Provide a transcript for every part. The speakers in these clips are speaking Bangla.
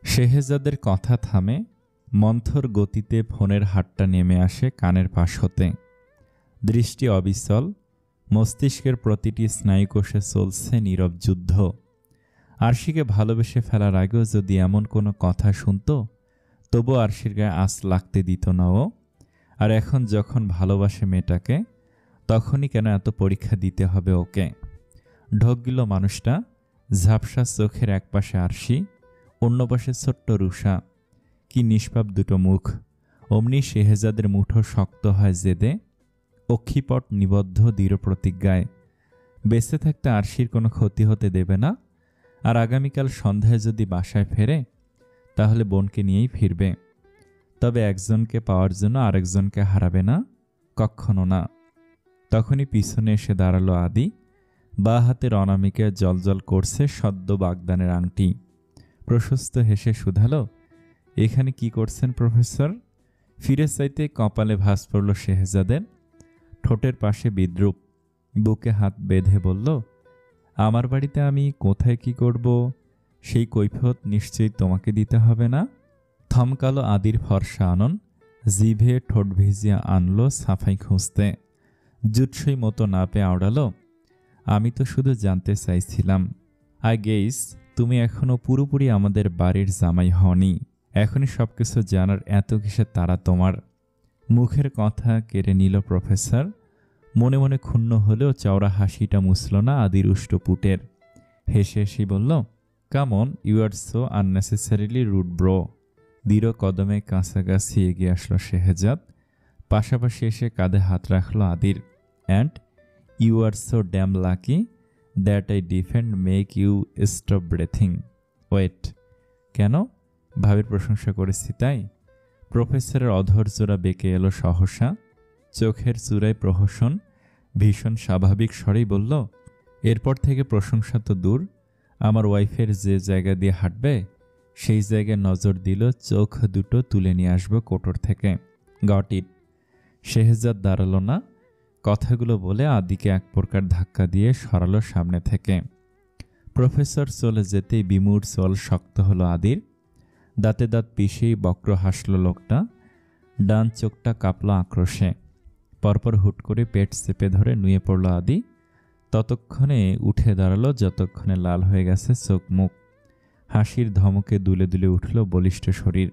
শেহজাদের কথা থামে। মন্থর গতিতে ফোনের হাতটা নেমে আসে কানের পাশ হতে। দৃষ্টি অবিচল। মস্তিষ্কের প্রতিটি স্নায়ুকোষে চলছে নীরব যুদ্ধ। আরশিকে ভালোবেসে ফেলার আগেও যদি এমন কোনো কথা শুনত, তবু আরশির গায়ে আঁচ লাগতে দিত না ও। আর এখন যখন ভালোবাসে মেয়েটাকে, তখনই কেন এত পরীক্ষা দিতে হবে ওকে? ঢোক গেল মানুষটা। ঝাপসা চোখের একপাশে আরশি, অন্য পাশে ছোট্ট রুষা। কি নিষ্পাপ দুটো মুখ! অমনি শেহজাদের মুঠো শক্ত হয় জেদে, অক্ষিপট নিবদ্ধ দৃঢ় প্রতিজ্ঞায়। বেঁচে থাকতে আরশির কোনো ক্ষতি হতে দেবে না। আর আগামীকাল সন্ধ্যায় যদি বাসায় ফেরে, তাহলে বোনকে নিয়েই ফিরবে। তবে একজনকে পাওয়ার জন্য আরেকজনকে হারাবে না, কখনো না। তখনই পিছনে এসে দাঁড়ালো আদি। বা হাতের অনামিকে জলজল করছে সদ্য বাগদানের আংটি। প্রশস্ত হেসে শুধালো, এখানে কি করছেন প্রফেসর? ফিরে চাইতে কপালে ভাঁজ পড়ল শেহজাদের। ঠোঁটের পাশে বিদ্রুপ। বুকে হাত বেঁধে বলল, আমার বাড়িতে আমি কোথায় কি করব, সেই কৈফিয়ত নিশ্চয়ই তোমাকে দিতে হবে না? থমকালো আদির ফর্সা আনন। জিভে ঠোঁট ভিজিয়া আনলো সাফাই খুঁজতে। জুৎসই মতো না পেয়ে আওড়ালো, আমি তো শুধু জানতে চাইছিলাম। আই গেইস তুমি এখনো পুরোপুরি আমাদের বাড়ির জামাই হওনি। এখনই সবকিছু জানার এত কিসের তাড়া তোমার? মুখের কথা কেড়ে নিল প্রফেসর। মনে মনে ক্ষুণ্ণ হলেও চওড়া হাসিটা মুছল না আদির উষ্টপুটের। হেসে হেসে বলল, come on, you are so unnecessarily rude bro. দৃঢ় কদমে কাছাকাছি এগিয়ে আসলো শেহজাদ। পাশাপাশি এসে কাঁধে হাত রাখলো আদির। And you are so damn lucky that I didn't make you stop breathing. Wait, কেন? ভাবির প্রশংসা করেছি তাই? প্রফেসরের অধৈর্যরা বেঁকে এলো সহসা। চোখের চূড়ায় প্রহসন। ভীষণ স্বাভাবিক স্বরেই বলল, এরপর থেকে প্রশংসা তো দূর, আমার ওয়াইফের যে জায়গা দিয়ে হাঁটবে সেই জায়গায় নজর দিল চোখ দুটো তুলে নিয়ে আসবো কোটর থেকে। Got it. শেহজাদ দাঁড়ালো না। কথাগুলো বলে আদিকে এক প্রকার ধাক্কা দিয়ে সরালো সামনে থেকে। প্রফেসর চলে যেতেই বিমূঢ় চল শক্ত হলো আদির। দাঁতে দাঁত পিষেই বক্র হাসল লোকটা। ডান চোখটা কাঁপল আক্রোশে। পরপর হুট করে পেট চেপে ধরে নুয়ে পড়ল আদি। ততক্ষণে উঠে দাঁড়ালো যতক্ষণে লাল হয়ে গেছে চোখ মুখ। হাসির ধমকে দুলে দুলে উঠল বলিষ্ঠ শরীর।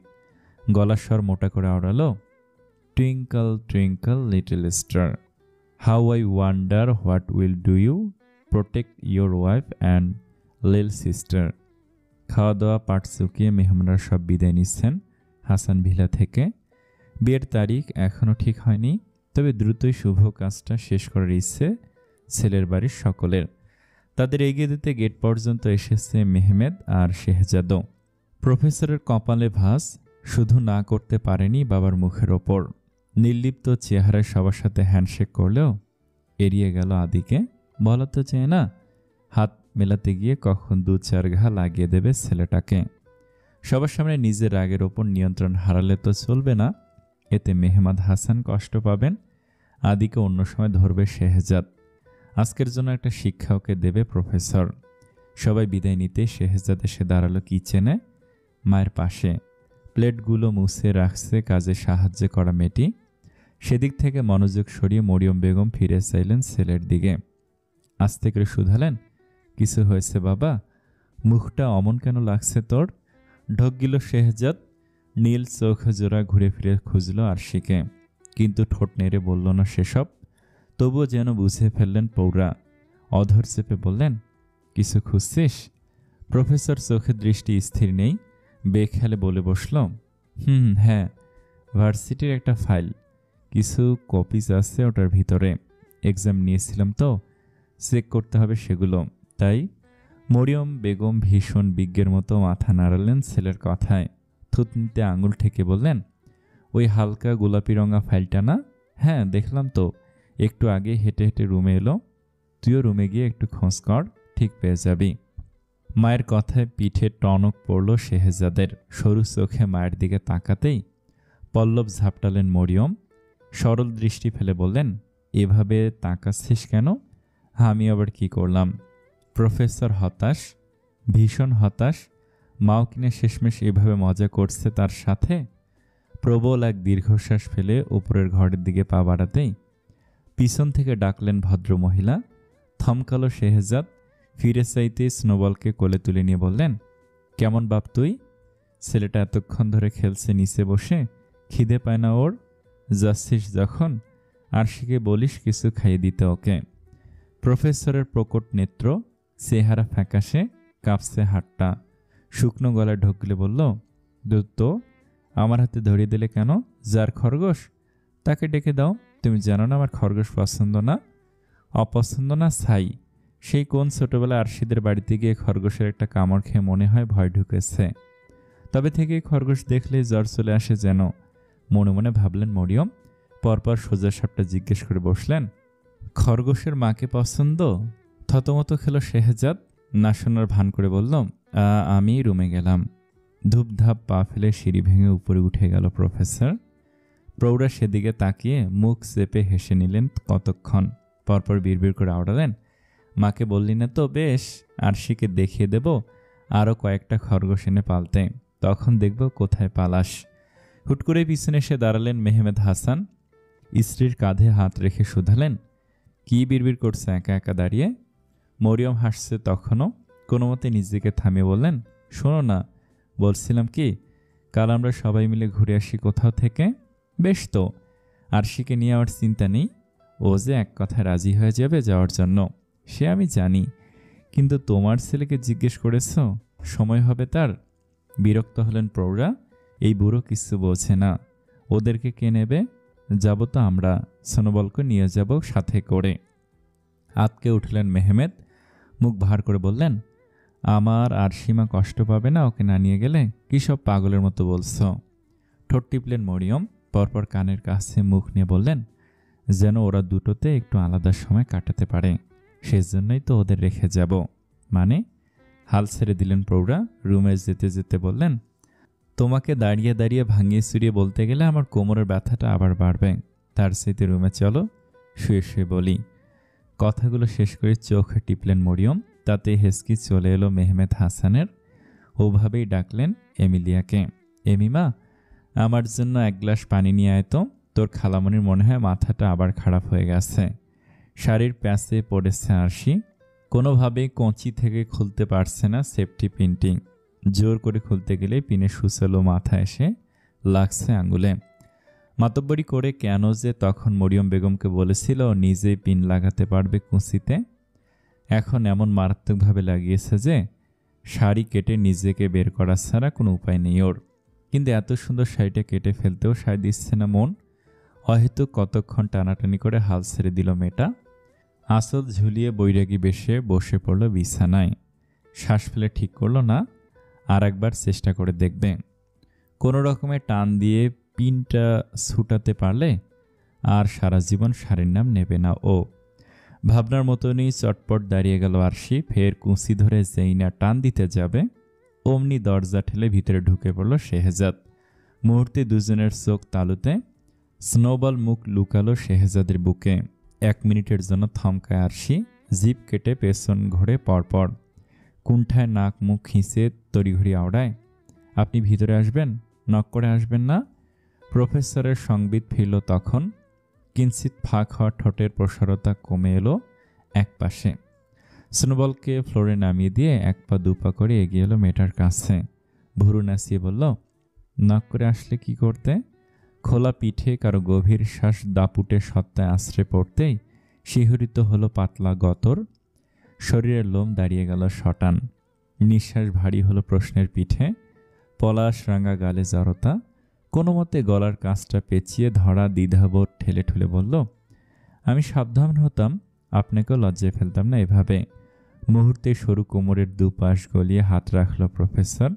গলার স্বর মোটা করে আওড়ালো, twinkle twinkle little star, how I wonder what will do you protect your wife and lil sister. খাওয়া দাওয়া পাট চুকিয়ে মেহমানরা সব বিদায় নিচ্ছেন হাসান ভিলা থেকে। বিয়ের তারিখ এখনও ঠিক হয়নি, তবে দ্রুতই শুভ কাজটা শেষ করার ইচ্ছে ছেলের বাড়ির সকলের। তাদের এগিয়ে দিতে গেট পর্যন্ত এসেছে মেহমেদ আর শেহজাদও। প্রফেসরের কপালে ভাঁজ। শুধু না করতে পারেনি বাবার মুখের ওপর। নির্লিপ্ত চেহারায় সবার সাথে হ্যান্ডশেক করলেও এড়িয়ে গেল আদিকে। বলা তো চায় না, হাত মেলাতে গিয়ে কখন দু চার ঘা লাগিয়ে দেবে ছেলেটাকে। সবার সামনে নিজের রাগের ওপর নিয়ন্ত্রণ হারালে তো চলবে না, এতে মেহমাদ হাসান কষ্ট পাবেন। আদিকে অন্য সময় ধরবে শেহজাদ। আজকের জন্য একটা শিক্ষা ওকে দেবে প্রফেসর। সবাই বিদায় নিতে শেহজাদ এসে দাঁড়ালো কিচেনে মায়ের পাশে। প্লেটগুলো মুছে রাখছে কাজে সাহায্য করা মেয়েটি। সেদিক থেকে মনোযোগ সরিয়ে মরিয়ম বেগম ফিরে চাইলেন ছেলের দিকে। আস্তে করে শুধালেন, কিছু হয়েছে বাবা? মুখটা অমন কেন লাগছে তোর? ঢোক গেল শেহজাদ। নীল চোখ জোড়া ঘুরে ফিরে খুঁজল আরশিকে, কিন্তু ঠোঁট নেড়ে বলল না সেসব। তবুও যেন বুঝে ফেললেন পৌরা। অধর চেপে বললেন, কিছু খুঁজছিস? প্রফেসর চোখের দৃষ্টি স্থির নেই, বেখেয়ালে বলে বসল, হ্যাঁ, ভার্সিটির একটা ফাইল, কিছু কপিজ আছে ওটার ভিতরে। এক্সাম নিয়েছিলাম তো, চেক করতে হবে সেগুলো। তাই মরিয়ম বেগম ভীষণ বিজ্ঞের মতো মাথা নাড়ালেন ছেলের কথায়। থুতনিতে আঙুল ঠেকে বললেন, ওই হালকা গোলাপি রঙা ফাইলটা না? হ্যাঁ দেখলাম তো, একটু আগে হেঁটে হেঁটে রুমে এলো। তুইও রুমে গিয়ে একটু খোঁজ কর, ঠিক পেয়ে যাবি। মায়ের কথায় পিঠে টনক পড়ল শেহজাদের। সরু চোখে মায়ের দিকে তাকাতেই পল্লব ঝাপটালেন মরিয়ম। সরল দৃষ্টি ফেলে বললেন, এভাবে তাকাচ্ছিস কেন? আমি আবার কি করলাম? প্রফেসর হতাশ, ভীষণ হতাশ। মাও কিনা শেষমেশ এভাবে মজা করছে তার সাথে। প্রবল এক দীর্ঘশ্বাস ফেলে উপরের ঘরের দিকে পা বাড়াতেই পিছন থেকে ডাকলেন ভদ্রমহিলা। থমকালো শেহজাদ। ফিরে চাইতে স্নোবলকে কোলে তুলে নিয়ে বললেন, কেমন বাপ তুই? ছেলেটা এতক্ষণ ধরে খেলছে নিচে বসে, খিদে পায় না ওর? যাচ্ছিস যখন আরশিকে বলিস কিছু খাইয়ে দিতে ওকে। প্রফেসরের প্রকট নেত্র, চেহারা ফ্যাকাশে, কাঁপছে হাতটা। শুকনো গলায় ঢোকলে বলল, দুধ তো আমার হাতে ধরিয়ে দিলে কেন? যার খরগোশ তাকে ডেকে দাও। তুমি জানো না আমার খরগোশ পছন্দ না? অপছন্দ না ছাই। সেই কোন ছোটবেলায় আরশিদের বাড়িতে গিয়ে খরগোশের একটা কামড় খেয়ে মনে হয় ভয় ঢুকেছে, তবে থেকে খরগোশ দেখলেই জ্বর চলে আসে যেন। মনে মনে ভাবলেন মরিয়ম। পরপর সোজা সাপটা জিজ্ঞেস করে বসলেন, খরগোশের মাকে পছন্দ? থতমত খেলো শেহজাদ। না শোনার ভান করে বলল, আমি রুমে গেলাম। ধূপধাপ পা ফেলে সিঁড়ি ভেঙে উপরে উঠে গেল প্রফেসর। প্রৌঢ়া সেদিকে তাকিয়ে মুখ চেপে হেসে নিলেন কতক্ষণ। পরপর বিড়বিড় করে আওড়ালেন, মাকে বললি না তো? বেশ, আরশিকে দেখিয়ে দেব আরও কয়েকটা খরগোশ এনে পালতে, তখন দেখব কোথায় পালাস। হুট করে পিছনে এসে দাঁড়ালেন মেহমেদ হাসান। স্ত্রীর কাঁধে হাত রেখে শুধালেন, কি বিড়বিড় করছে একা একা দাঁড়িয়ে? মরিয়ম হাসছে তখনও। কোনো মতে নিজেকে থামিয়ে বললেন, শোনো না, বলছিলাম কি, কাল আমরা সবাই মিলে ঘুরে আসি কোথাও থেকে। বেশ তো, আরশিকে নিয়ে আমার চিন্তা নেই। ও যে এক কথায় রাজি হয়ে যাবে যাওয়ার জন্য সে আমি জানি, কিন্তু তোমার ছেলেকে জিজ্ঞেস করেছ? সময় হবে তার? বিরক্ত হলেন প্রৌঢ়া। এই বুড়ো কিছু বোঝে না। ওদেরকে কে নেবে? যাব তো আমরা, স্নোবলকে নিয়ে যাব সাথে করে। আতকে উঠলেন মেহমেদ। মুখ ভার করে বললেন, আমার আর সীমা কষ্ট পাবে না ওকে না নিয়ে গেলে? কী সব পাগলের মতো বলছ? ঠোঁট টিপলেন মরিয়ম। পরপর কানের কাছে মুখ নিয়ে বললেন, যেন ওরা দুটোতে একটু আলাদা সময় কাটাতে পারে, সেজন্যই তো ওদের রেখে যাব। মানে? হাল ছেড়ে দিলেন প্রৌঢ়া। রুমে যেতে যেতে বললেন, তোমাকে দাঁড়িয়ে দাঁড়িয়ে ভাঙিয়ে চুরিয়ে বলতে গেলে আমার কোমরের ব্যথাটা আবার বাড়বে। তার সাথে রুমে চলো, শুয়ে শুয়ে বলি। কথাগুলো শেষ করে চোখ টিপলেন মরিয়ম। তাতে হেসকি চলে এলো মেহমেদ হাসানের। ওভাবেই ডাকলেন এমিলিয়াকে, এমিমা, আমার জন্য এক গ্লাস পানি নিয়ে আয় তো। তোর খালামণির মনে হয় মাথাটা আবার খারাপ হয়ে গেছে। শাড়ির প্যাঁচে পড়েছে আরশি। কোনোভাবেই কঁচি থেকে খুলতে পারছে না সেফটি পিনটি। জোর করে খুলতে গেলে পিনে সুচালো মাথা এসে লাগছে আঙুলে। মাতব্বরি করে কেন যে তখন মরিয়ম বেগমকে বলেছিল নিজেই পিন লাগাতে পারবে কুঁচিতে, এখন এমন মারাত্মকভাবে লাগিয়েছে যে শাড়ি কেটে নিজেকে বের করা ছাড়া কোনো উপায় নেই ওর। কিন্তু এত সুন্দর শাড়িটা কেটে ফেলতেও সায় দিচ্ছে না মন। হয়তো কতক্ষণ টানাটানি করে হাল ছেড়ে দিল মেয়েটা। আঁচল ঝুলিয়ে বৈরাগী বেশে বসে পড়ল বিছানায়। শ্বাস ফেলে ঠিক করলো না, আর একবার চেষ্টা করে দেখবে। কোনো রকমে টান দিয়ে পিনটা ছুটাতে পারলে আর সারা জীবন শাড়ির নাম নেবে না ও। ভাবনার মতনই চটপট দাঁড়িয়ে গেল আরশি। ফের কুঁচি ধরে যেই না টান দিতে যাবে, অমনি দরজা ঠেলে ভিতরে ঢুকে পড়ল শেহজাদ। মুহূর্তে দুজনের চোখ তালুতে। স্নোবল মুখ লুকালো শেহজাদের বুকে। 1 মিনিটের জন্য থমকায় আরশি। জিভ কেটে পেছন ঘোরে পরপর। কুণ্ঠায় নাক মুখ খিঁচে তড়িঘড়ি আওড়ায়, আপনি ভিতরে আসবেন? নক করে আসবেন না? প্রফেসরের সংবিত ফিরল তখন। কিঞ্চিত ফাঁক হওয়া ঠোঁটের প্রসারতা কমে এলো এক পাশে। স্নোবলকে ফ্লোরে নামিয়ে দিয়ে 1 পা 2 পা করে এগিয়ে এলো মেয়েটার কাছে। ভুরু নাচিয়ে বলল, নক করে আসলে কি করতে? খোলা পিঠে কারো গভীর শ্বাস দাপুটে সত্তায় আশ্রে পড়তেই শিহরিত হলো পাতলা গতর। শরীরের লোম দাঁড়িয়ে গেল শটান। নিঃশ্বাস ভারী হলো প্রশ্নের পিঠে। পলাশ রাঙা গালে জড়তা। কোনো মতে গলার কাছটা পেঁচিয়ে ধরা দ্বিধাবোধ ঠেলে ঠুলে বলল, আমি সাবধান হতাম, আপনাকেও লজ্জায় ফেলতাম না এভাবে। মুহূর্তে সরু কোমরের দুপাশ গলিয়ে হাত রাখল প্রফেসর।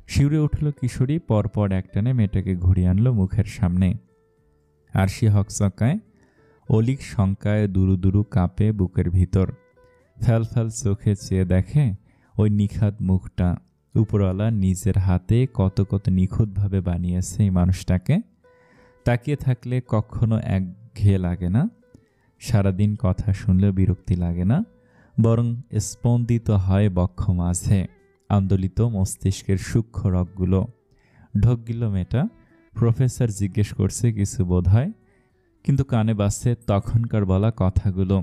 শিউরে উঠল কিশোরী। পরপর একটানে মেয়েটাকে ঘুরিয়ে আনলো মুখের সামনে। আরশি হকচকায়, অলিক শঙ্কায় দুরু দুরু কাঁপে বুকের ভিতর। ফ্যাল ফ্যাল চোখে চেয়ে দেখে ওই নিখাত মুখটা। উপরওয়ালা নিজের হাতে কত কত নিখুঁতভাবে বানিয়েছে এই মানুষটাকে। তাকিয়ে থাকলে কখনো একঘেয়ে লাগে না। সারাদিন কথা শুনলেও বিরক্তি লাগে না, বরং স্পন্দিত হয় বক্ষ মাঝে। আন্দোলিত মস্তিষ্কের সূক্ষ্ম রগগুলো। ঢোক গিল মেয়েটা। প্রফেসর জিজ্ঞেস করছে কিছু বোধ হয়, কিন্তু কানে বাজছে তখনকার বলা কথাগুলো।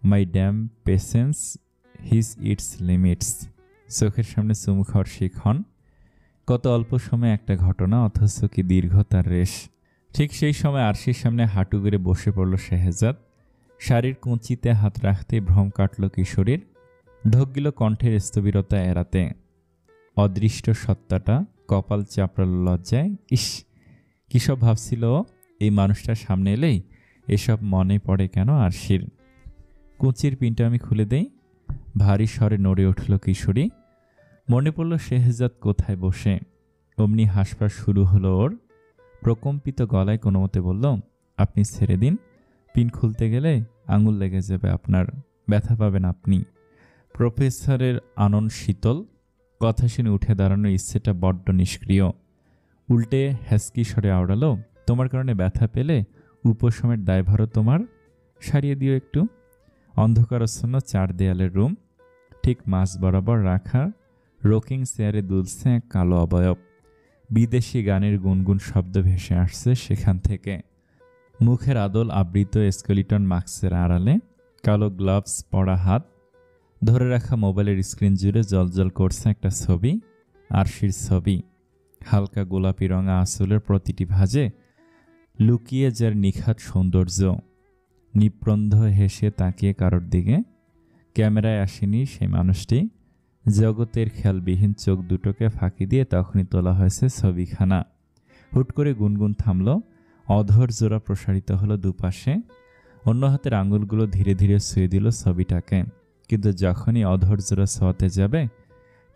My damn patience has its limits. চোখের সামনে চুমু খাওয়ার শিখন। কত অল্প সময়ে একটা ঘটনা, অথচ কি দীর্ঘ তার রেশ। ঠিক সেই সময় আরশির সামনে হাঁটু গেড়ে বসে পড়ল শেহজাদ। শাড়ির কুঁচিতে হাত রাখতেই ভ্রম কাটল কিশোরীর। ঢোক গিল কণ্ঠের স্থবিরতা এড়াতে। অদৃষ্ট সত্তাটা কপাল চাপড়াল লজ্জায়। ইস, কী সব ভাবছিল এই মানুষটার সামনে এলেই এসব মনে পড়ে কেন আরশির। কুঁচির পিনটা আমি খুলে দেই। ভারী স্বরে নড়ে উঠল কিশোরী। মনে পড়ল শেহজাদ কোথায় বসে। অমনি হাসপাস শুরু হলো ওর। প্রকম্পিত গলায় কোনো মতে বলল, আপনি ছেড়ে দিন, পিন খুলতে গেলে আঙুল লেগে যাবে আপনার, ব্যথা পাবেন আপনি। প্রফেসরের আনন শীতল। কথা শুনে উঠে দাঁড়ানোর ইচ্ছেটা বড্ড নিষ্ক্রিয়। উল্টে হ্যাসকি স্বরে আওড়ালো, তোমার কারণে ব্যথা পেলে উপশমের দায়ভারও তোমার, সারিয়ে দিও একটু। অন্ধকারাচ্ছন্ন 4 দেয়ালের রুম। ঠিক মাঝ বরাবর রাখা রোকিং চেয়ারে দুলছে এক কালো অবয়ব। বিদেশি গানের গুনগুন শব্দ ভেসে আসছে সেখান থেকে। মুখের আদল আবৃত স্কেলিটন মাস্কের আড়ালে কালো গ্লাভস পরা হাত। ধরে রাখা মোবাইলের স্ক্রিন জুড়ে জ্বলজ্বল করছে একটা ছবি, আরশির ছবি। হালকা গোলাপি রঙা আঁচলের প্রতিটি ভাঁজে লুকিয়ে যার নিখাত সৌন্দর্য। নিপ্রন্ধ হেসে তাকিয়ে কারোর দিকে। ক্যামেরায় আসেনি সেই মানুষটি। জগতের খেয়ালবিহীন চোখ দুটোকে ফাঁকি দিয়ে তখনই তোলা হয়েছে ছবিখানা। হুট করে গুনগুন থামল। অধর জোড়া প্রসারিত হলো দুপাশে। অন্য হাতের আঙুলগুলো ধীরে ধীরে ছুঁয়ে দিল ছবিটাকে। কিন্তু যখনই অধর জোড়া ছোঁয়াতে যাবে,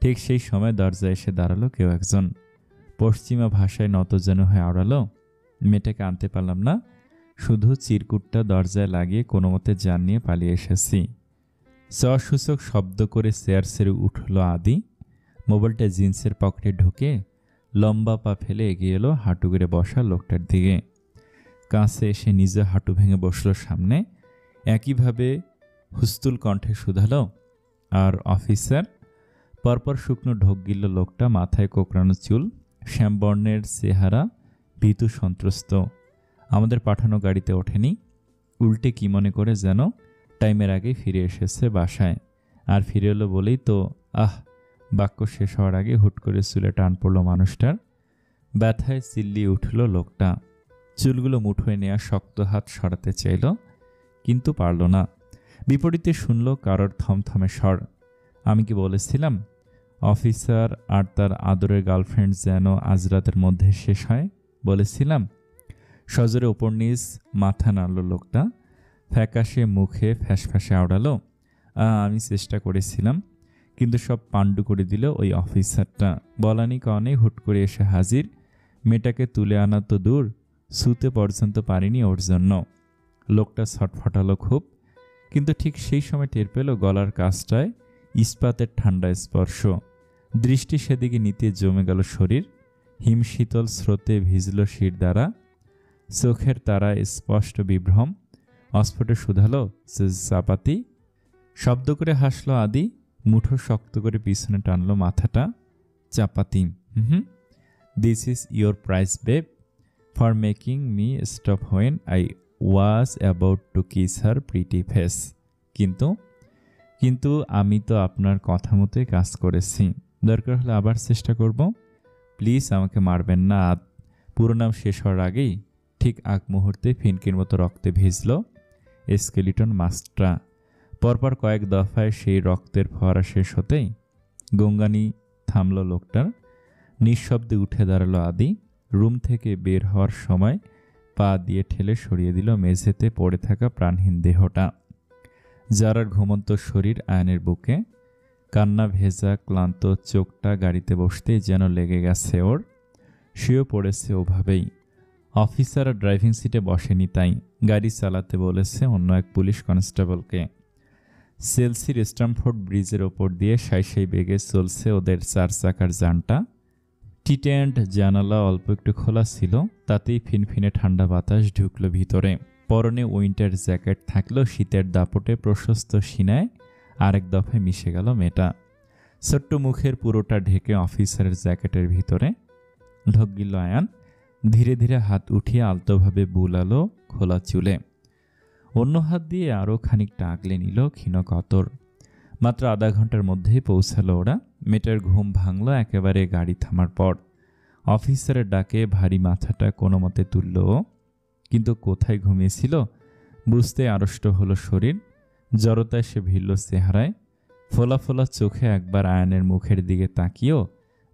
ঠিক সেই সময় দরজায় এসে দাঁড়ালো কেউ একজন। পশ্চিমা ভাষায় নতজানু হয়ে আওড়ালো, মেয়েটাকে আনতে পারলাম না, শুধু চিরকুটটা দরজায় লাগিয়ে কোনো মতে জান নিয়ে পালিয়ে এসেছি। সূচক শব্দ করে চেয়ার ছেড়ে উঠল আদি। মোবাইলটা জিন্সের পকেটে ঢুকে লম্বা পা ফেলে এগিয়ে এলো হাঁটু গেড়ে বসা লোকটার দিকে। কাছে এসে নিজে হাঁটু ভেঙে বসল সামনে। একইভাবে হুস্তুল কণ্ঠে শুধালো, আর অফিসার? পরপর শুকনো ঢোক গিলল লোকটা। মাথায় কোকড়ানো চুল, শ্যামবর্ণের চেহারা, ভীতু সন্ত্রস্ত। আমাদের পাঠানো গাড়িতে ওঠেনি। উল্টে কি মনে করে যেন টাইমের আগে ফিরে এসেছে বাসায়। আর ফিরে এলো বলেই তো বাক্য শেষ হওয়ার আগে হুট করে চুলে টান পড়ল মানুষটার। ব্যথায় চিল্লিয়ে উঠল লোকটা। চুলগুলো মুঠোয় নেওয়া শক্ত হাত সরাতে চাইল, কিন্তু পারল না। বিপরীতে শুনল কারোর থমথমে স্বর, আমি কি বলেছিলাম অফিসার আর তার আদরের গার্লফ্রেন্ড যেন আজ রাতের মধ্যে শেষ হয়? বলেছিলাম। সজোরে ওপর নিচ মাথা নাড়ল লোকটা। ফ্যাকাশে মুখে ফ্যাসফ্যাসে আওড়ালো, আমি চেষ্টা করেছিলাম, কিন্তু সব পাণ্ডু করে দিল ওই অফিসারটা। বলানি কনেই হুট করে এসে হাজির। মেয়েটাকে তুলে আনা তো দূর, শুতে পর্যন্ত পারিনি ওর জন্য। লোকটা ছটফটালো খুব, কিন্তু ঠিক সেই সময় টের পেল গলার কাছটায় ইস্পাতের ঠান্ডা স্পর্শ। দৃষ্টি সেদিকে নিতে জমে গেল শরীর। হিমশীতল স্রোতে ভিজল শির দ্বারা। চোখের তারা স্পষ্ট বিভ্রম। অস্ফুটে শুধালো, চাপাতি? শব্দ করে হাসল আদি। মুঠো শক্ত করে পিছনে টানলো মাথাটা। চাপাতি? This is your prize babe for making me stop when I was about to kiss her pretty face. কিন্তু আমি তো আপনার কথা মতোই কাজ করেছি। দরকার হলে আবার চেষ্টা করব। প্লিজ আমাকে মারবেন না। পুরো নাম শেষ হওয়ার আগেই ঠিক আগ মুহূর্তে ফিনকির মতো রক্তে ভিজল স্কেলিটন মাস্কটা। পরপর কয়েক দফায় সেই রক্তের ফোয়ারা শেষ হতেই গঙ্গানি থামল লোকটার। নিঃশব্দে উঠে দাঁড়ালো আদি। রুম থেকে বের হওয়ার সময় পা দিয়ে ঠেলে সরিয়ে দিল মেঝেতে পড়ে থাকা প্রাণহীন দেহটা। যারার ঘুমন্ত শরীর আয়নের বুকে। কান্না ভেজা ক্লান্ত চোখটা গাড়িতে বসতেই যেন লেগে গেছে ওর। শুয়ে পড়েছে ওভাবেই। অফিসার আর ড্রাইভিং সিটে বসেনি, তাই গাড়ি চালাতে বলেছে অন্য এক পুলিশ কনস্টেবলকে। চেলসির স্ট্যামফোর্ড ব্রিজের ওপর দিয়ে সাই বেগে চলছে ওদের 4 চাকার যানটা। টিটেন্ট জানালা অল্প একটু খোলা ছিল, তাতেই ফিনফিনে ঠান্ডা বাতাস ঢুকলো ভিতরে। পরনে উইন্টার জ্যাকেট থাকলেও শীতের দাপটে প্রশস্ত সিনায় আরেক দফায় মিশে গেল মেয়েটা। ছোট্ট মুখের পুরোটা ঢেকে অফিসারের জ্যাকেটের ভিতরে ঢোক গিল আয়ান। ধীরে ধীরে হাত উঠিয়ে আলতোভাবে বুলালো খোলা চুলে। অন্য হাত দিয়ে আরও খানিকটা আগলে নিল ক্ষীণ কতর। মাত্র আধা ঘন্টার মধ্যেই পৌঁছালো ওরা। মেয়েটার ঘুম ভাঙল একেবারে গাড়ি থামার পর। অফিসারের ডাকে ভারী মাথাটা কোনো মতে তুলল, কিন্তু কোথায় ঘুমিয়েছিল বুঝতে আড়ষ্ট হলো শরীর। জড়তায় সে ভিড়ল চেহারায়। ফোলা ফোলা চোখে একবার আয়ানের মুখের দিকে তাকিয়েও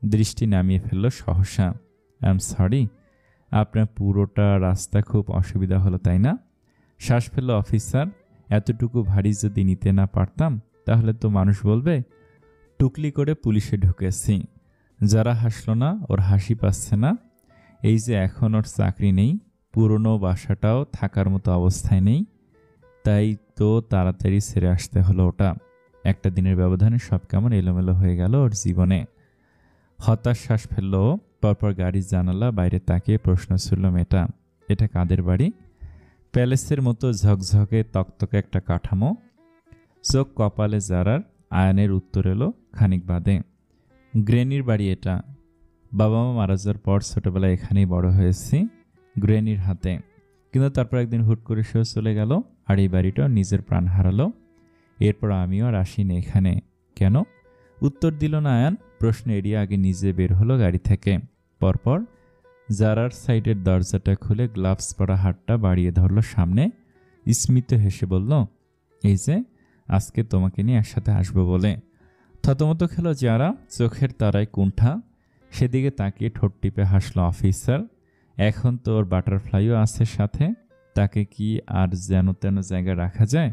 দৃষ্টি নামিয়ে ফেলল সহসা। আই এম সরি, আপনার পুরোটা রাস্তা খুব অসুবিধা হলো তাই না? শ্বাস ফেলল অফিসার। এতটুকু ভারী যদি নিতে না পারতাম তাহলে তো মানুষ বলবে টুকলি করে পুলিশে ঢুকেছি। যারা হাসলো না, ওর হাসি পাচ্ছে না। এই যে এখন ওর চাকরি নেই, পুরনো বাসাটাও থাকার মতো অবস্থায় নেই, তাই তো তাড়াতাড়ি ছেড়ে আসতে হলো ওটা। একটা দিনের ব্যবধানে সব কেমন এলোমেলো হয়ে গেল ওর জীবনে। হতাশ শ্বাস ফেলল। পরপর গাড়ির জানালা বাইরে তাকিয়ে প্রশ্ন ছুড়ল মেয়েটা, এটা কাদের বাড়ি? প্যালেসের মতো ঝকঝকে তকতকে একটা কাঠামো। চোখ কপালে জারার। আয়ানের উত্তর এলো খানিক বাদে, গ্রেনির বাড়ি এটা। বাবা মা মারা যাওয়ার পর ছোটবেলায় এখানেই বড় হয়েছি, গ্রেনির হাতে। কিন্তু তারপর একদিন হুট করে সেও চলে গেল, আর এই বাড়িটাও নিজের প্রাণ হারালো। এরপর আমিও আর আসিনি এখানে। কেন? উত্তর দিল না আয়ান। প্রশ্ন এড়িয়ে আগে নিজে বের হলো গাড়ি থেকে। পরপর জারার সাইডের দরজাটা খুলে গ্লাভস পরা হাতটা বাড়িয়ে ধরল সামনে। স্মিত হেসে বলল, এই যে আজকে তোমাকে নিয়ে একসাথে আসবো বলে। থতমত খেল যারা, চোখের তারায় কুণ্ঠা। সেদিকে তাকিয়ে ঠোঁট টিপে হাসলো অফিসার। এখন তো ওর বাটারফ্লাইও আছে সাথে, তাকে কি আর যেন তেন জায়গায় রাখা যায়?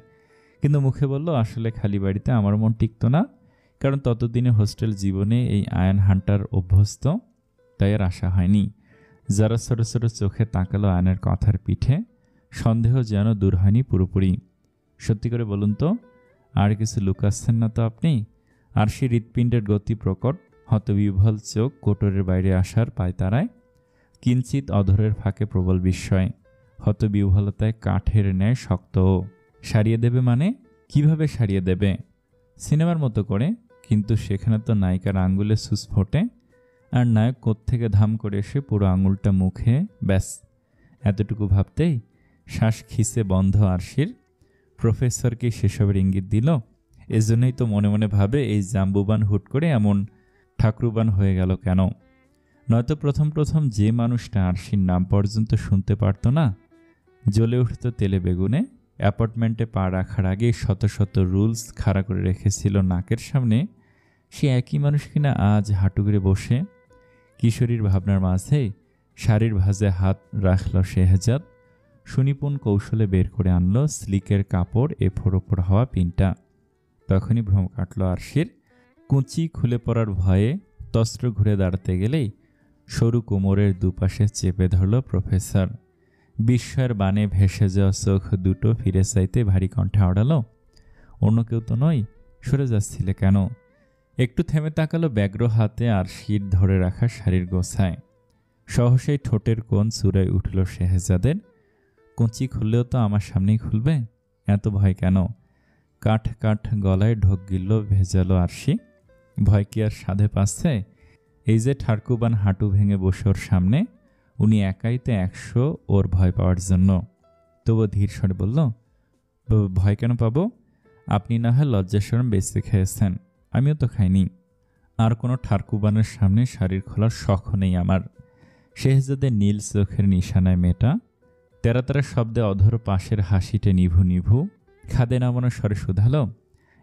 কিন্তু মুখে বলল, আসলে খালি বাড়িতে আমার মন টিকত না, কারণ ততদিনে হোস্টেল জীবনে এই আয়ান হান্টার অভ্যস্ত, তাই আর আশা হয়নি। যারা ছোট ছোট চোখে তাকালো আয়নের কথার পিঠে। সন্দেহ যেন দূর হয়নি পুরোপুরি। সত্যি করে বলুন তো, আর কিছু লুকাচ্ছেন না তো আপনি? আর সে হৃৎপিণ্ডের গতি প্রকট। হতবিহ্বল চোখ কোটরের বাইরে আসার পায়তারায়। কিঞ্চিত অধরের ফাঁকে প্রবল বিস্ময়। হতবিহ্বলতায় কাঠের ন্যায় শক্ত। সারিয়ে দেবে মানে? কিভাবে সারিয়ে দেবে? সিনেমার মতো করে। কিন্তু সেখানে তো নায়িকার আঙ্গুলে সুচ ফোটে, আর নায়ক কোত্থেকে ধাম করে এসে পুরো আঙুলটা মুখে। ব্যাস, এতটুকু ভাবতেই শ্বাস খিসে বন্ধ আরশির। প্রফেসরকে সেসবের ইঙ্গিত দিল। এজন্যই তো মনে মনে ভাবে এই জাম্বুবান হুট করে এমন ঠাকুরবান হয়ে গেল কেন? নয়তো প্রথম প্রথম যে মানুষটা আরশির নাম পর্যন্ত শুনতে পারত না, জ্বলে উঠত তেলে বেগুনে, অ্যাপার্টমেন্টে পা রাখার আগে শত শত রুলস খাড়া করে রেখেছিল নাকের সামনে, সে একই মানুষ কিনা আজ হাঁটু গেড়ে বসে। কিশোরীর ভাবনার মাঝে শাড়ির ভাঁজে হাত রাখল শেহজাদ। সুনিপুণ কৌশলে বের করে আনলো স্লিকের কাপড় এফোর ওপর হওয়া পিনটা। তখনই ভ্রম কাটল আরশির। কুঁচি খুলে পড়ার ভয়ে তস্ত্র ঘুরে দাঁড়াতে গেলেই সরু কোমরের দুপাশে চেপে ধরল প্রফেসর। বিস্ময়ের বানে ভেসে যাওয়া চোখ দুটো ফিরে চাইতে ভারী কণ্ঠে আওড়ালো, অন্য কেউ তো নয়, সরে যাচ্ছিলে কেন? একটু থেমে তাকালো ব্যগ্র হাতে আরশির ধরে রাখা শাড়ির গোছায়। সহসাই ঠোঁটের কোণ চূড়ায় উঠল শেহজাদের। কুঁচি খুললেও তো আমার সামনেই খুলবে, এত ভয় কেন? কাঠ কাঠ গলায় ঢোক গিলল ভেজালো আরশি। ভয় কি আর সাধে পাচ্ছে? এই যে ঠাকুরবান হাঁটু ভেঙে বসে ওর সামনে, উনি একাই তো 100 ওর ভয় পাওয়ার জন্য। তবু ধীর স্বরে বলল, ভয় কেন পাবো? আপনি না হয় লজ্জাশরম বেঁচে খেয়েছেন, আমিও তো খাইনি। আর কোনো ঠাকুরবানের সামনে শাড়ির খোলার শখ নেই আমার। শেহজাদের নীল চোখের নিশানায় মেয়েটা। তেরা তেরা শব্দে অধর পাশের হাসিটে নিভু নিভু। খাদে নামানো স্বরে শুধালো,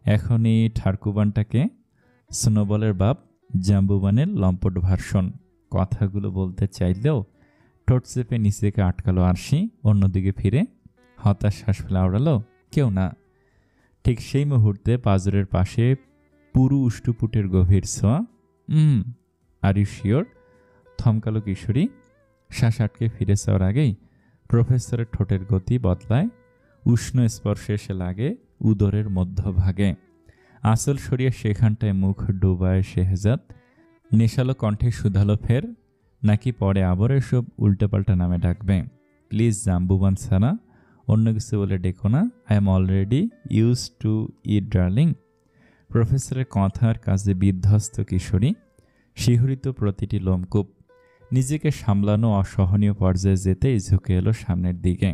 এখন এই ঠাকুরবানটাকে? স্নোবলের বাপ, জাম্বুবানের লম্পট ভার্সন। কথাগুলো বলতে চাইলেও ঠোঁট চেপে নিচেকে আটকালো আরশি। অন্যদিকে ফিরে হতাশ শ্বাস ফেলে আওড়ালো, কেউ না। ঠিক সেই মুহূর্তে পাজরের পাশে পুরু উষ্টুপুটের গভীর ছোঁয়া। Are you sure? থমকালো কিশোরী। শ্বাস আটকে ফিরে যাওয়ার আগেই প্রফেসরের ঠোঁটের গতি বদলায়। উষ্ণ স্পর্শে এসে লাগে উদরের মধ্যভাগে। আঁচল সরিয়ে সেখানটায় মুখ ডুবায় শেহজাদ। নেশালো কণ্ঠে শুধালো, ফের নাকি পরে আবার এসব উল্টোপাল্টা নামে ডাকবে? প্লিজ জাম্বুবান ছাড়া অন্য কিছু বলে ডেকো না। I am already used to it darling. প্রফেসরের কথার কাজে বিধ্বস্ত কিশোরী, শিহরিত প্রতিটি লোমকূপ, নিজেকে সামলানো অসহনীয় পর্যায়ে যেতেই ঝুঁকে এলো সামনের দিকে।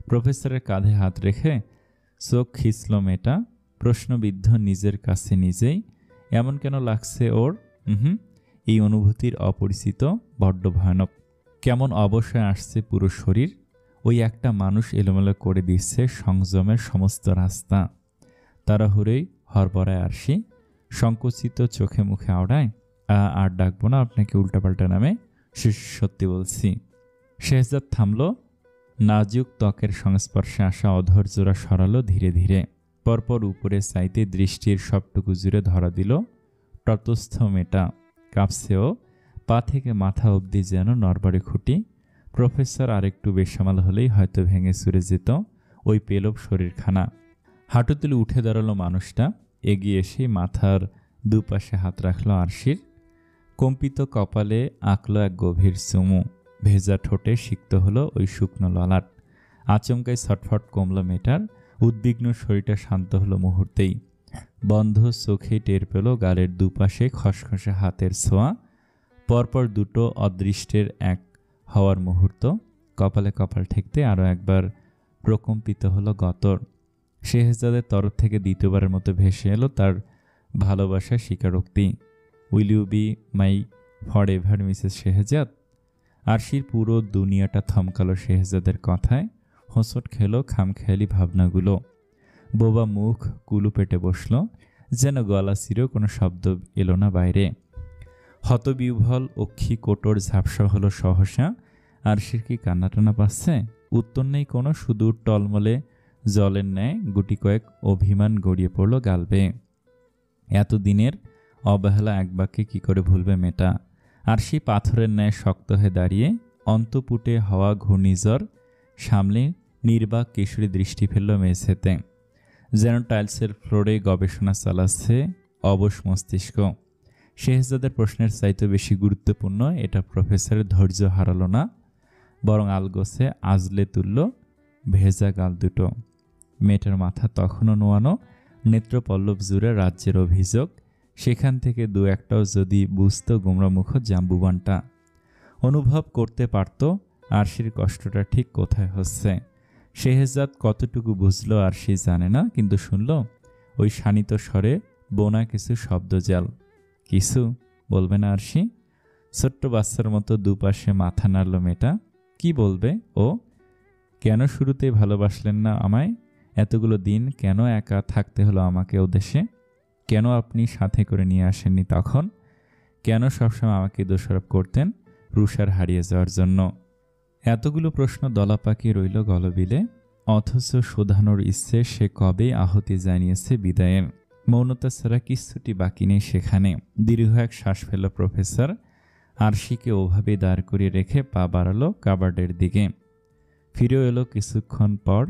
প্রফেসরের কাঁধে হাত রেখে চোখ খিঁচল মেয়েটা, প্রশ্নবিদ্ধ নিজের কাছে নিজেই। এমন কেন লাগছে ওর? এই অনুভূতির অপরিচিত, বড্ড ভয়ানক। কেমন অবশ্যই আসছে পুরো শরীর। ওই একটা মানুষ এলোমেলো করে দিচ্ছে সংযমের সমস্ত রাস্তা। তাড়াহুড়োই হরবরায় আরশি, সংকুচিত চোখে মুখে আওড়ায়, আর ডাকবো না আপনাকে উল্টাপাল্টা নামে, সত্যি বলছি। শেহজাদ থামল, নাজুক ত্বকের সংস্পর্শে আসা অধৈর্যরা সরালো ধীরে ধীরে। পরপর উপরে চাইতে দৃষ্টির সবটুকু জুড়ে ধরা দিল তটস্থ মেয়েটা। কাঁপছেও, পা থেকে মাথা অবধি যেন নরবরে খুঁটি। প্রফেসর আরেকটু বেসামাল হলেই হয়তো ভেঙে চুরে যেত ওই পেলব শরীরখানা। হাঁটু তুলে উঠে দাঁড়ালো মানুষটা, এগিয়ে এসে মাথার দুপাশে হাত রাখলো আরশির। কম্পিত কপালে আঁকলো এক গভীর চুমু, ভেজা ঠোঁটে সিক্ত হলো ওই শুকনো ললাট। আচমকাই ছটফট কমল মেয়েটার, উদ্বিগ্ন শরীরটা শান্ত হলো মুহূর্তেই। বন্ধ চোখে টের পেল গালের দুপাশে খসখসে হাতের ছোঁয়া। পরপর দুটো অদৃষ্টের এক হওয়ার মুহূর্ত। কপালে কপাল ঠেকতে আরও একবার প্রকম্পিত হলো গতর। শেহজাদের তরফ থেকে দ্বিতীয়বারের মতো ভেসে এলো তার ভালোবাসার স্বীকারোক্তি। Will you be my forever Mrs Shehzad? আরশির পুরো দুনিয়াটা থমকালো শেহজাদের কথায়। হোঁচট খেলো খামখেয়ালি ভাবনাগুলো। বোবা মুখ কুলু পেটে বসল, যেন গলা ছিঁড়েও কোনো শব্দ এলো না বাইরে। হতবিহ্বল অক্ষি কোটর ঝাপসা হলো সহসা। আরশির কি কান্নাটানা পাচ্ছে? উত্তর নেই কোনো, শুধু টলমলে জলের ন্যায় গুটি কয়েক অভিমান গড়িয়ে পড়ল গাল বেয়ে। এতদিনের অবহেলা এক বাক্যে কি করে ভুলবে মেয়েটা? আরশি পাথরের ন্যায় শক্ত হয়ে দাঁড়িয়ে অন্তপুটে হওয়া ঘূর্ণিঝড় সামলে নির্বাক কিশোরী দৃষ্টি ফেলল মেঝেতে। যেন টাইলসের ফ্লোরে গবেষণা চালাচ্ছে অবশ মস্তিষ্ক। শেহজাদের প্রশ্নের চাইতে বেশি গুরুত্বপূর্ণ এটা প্রফেসরের ধৈর্য হারালো না, বরং আলগোছে আজলে তুলল ভেজা গাল দুটো। মেয়েটার মাথা তখনও নোয়ানো, নেত্রপল্লব জুড়ে রাজ্যের অভিযোগ। সেখান থেকে দু একটাও যদি বুঝত গোমরামুখ জাম্বুবানটা, অনুভব করতে পারত আরশির কষ্টটা ঠিক কোথায় হচ্ছে। শেহজাদ কতটুকু বুঝলো আরশি জানে না, কিন্তু শুনল ওই শানিত স্বরে বোনা কিছু শব্দজাল। কিছু বলবে না আরশি? ছোট্ট বাচ্চার মতো দুপাশে মাথা নাড়ল মেয়েটা। কি বলবে ও? কেন শুরুতেই ভালোবাসলেন না আমায়? এতগুলো দিন কেন একা থাকতে হলো আমাকে ও দেশে? কেন আপনি সাথে করে নিয়ে আসেননি তখন? কেন সবসময় আমাকে দোষারোপ করতেন রুষার হারিয়ে যাওয়ার জন্য? এতগুলো প্রশ্ন দলা পাকিয়ে রইল গলবিলে, অথচ শোধানোর ইচ্ছে সে কবে আহতি জানিয়েছে বিদায়ের। মৌনতা ছাড়া কিচ্ছুটি বাকি নেই সেখানে। দীর্ঘ এক শ্বাস ফেল প্রফেসর। আরশিকে ওভাবে দাঁড় করিয়ে রেখে পা বাড়ালো কাবার্ডের দিকে। ফিরেও এলো কিছুক্ষণ পর,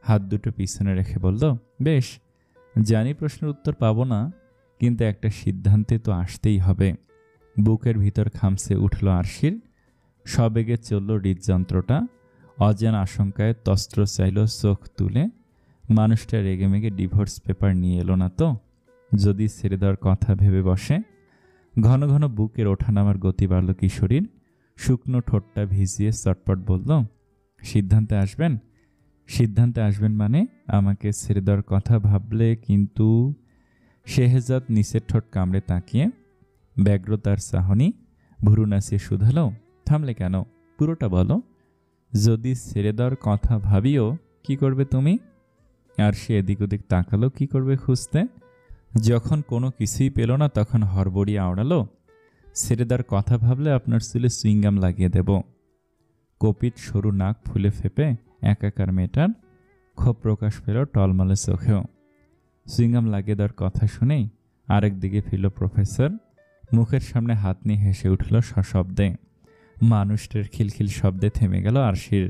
হাত দুটো পিছনে রেখে বলল, বেশ, জানি প্রশ্নের উত্তর পাবো না, কিন্তু একটা সিদ্ধান্তে তো আসতেই হবে। বুকের ভিতর খামছে উঠল আরশির। সবেগে চলল হৃদযন্ত্রটা। অজানা আশঙ্কায় তস্ত্র চাইল চোখ তুলে। মানুষটা রেগেমেগে ডিভোর্স পেপার নিয়ে এলো না তো? যদি ছেড়ে দেওয়ার কথা ভেবে বসে। ঘন ঘন বুকের ওঠানামার গতি বাড়ল কিশোরীর। শুকনো ঠোঁটটা ভিজিয়ে চটপট বলল, সিদ্ধান্তে আসবেন? সিদ্ধান্তে আসবেন মানে আমাকে ছেড়ে দেওয়ার কথা ভাবলে? কিন্তু শেহজাদ নিচের ঠোঁট কামড়ে তাকিয়ে ব্যগ্রতার চাহনি ভুরু নাচিয়ে শুধালো, থামলে কেন? পুরোটা বলো। যদি ছেড়ে দেওয়ার কথা ভাবিও কি করবে তুমি? আর সে এদিক ওদিক তাকালো, কি করবে খুঁজতে। যখন কোনো কিছুই পেল না তখন হড়বড়িয়ে আওড়ালো, ছেড়ে দেওয়ার কথা ভাবলে আপনার চুলে সুইংগাম লাগিয়ে দেব। কপিট সরু নাক ফুলে ফেপে একাকার মেয়েটার ক্ষোভ প্রকাশ পেল টলমলে চোখেও। সুইংগাম লাগিয়ে দেওয়ার কথা শুনেই আরেক দিকে ফিরল প্রফেসর। মুখের সামনে হাত নিয়ে হেসে উঠল সশব্দে। মানুষটার খিলখিল শব্দে থেমে গেল আরশির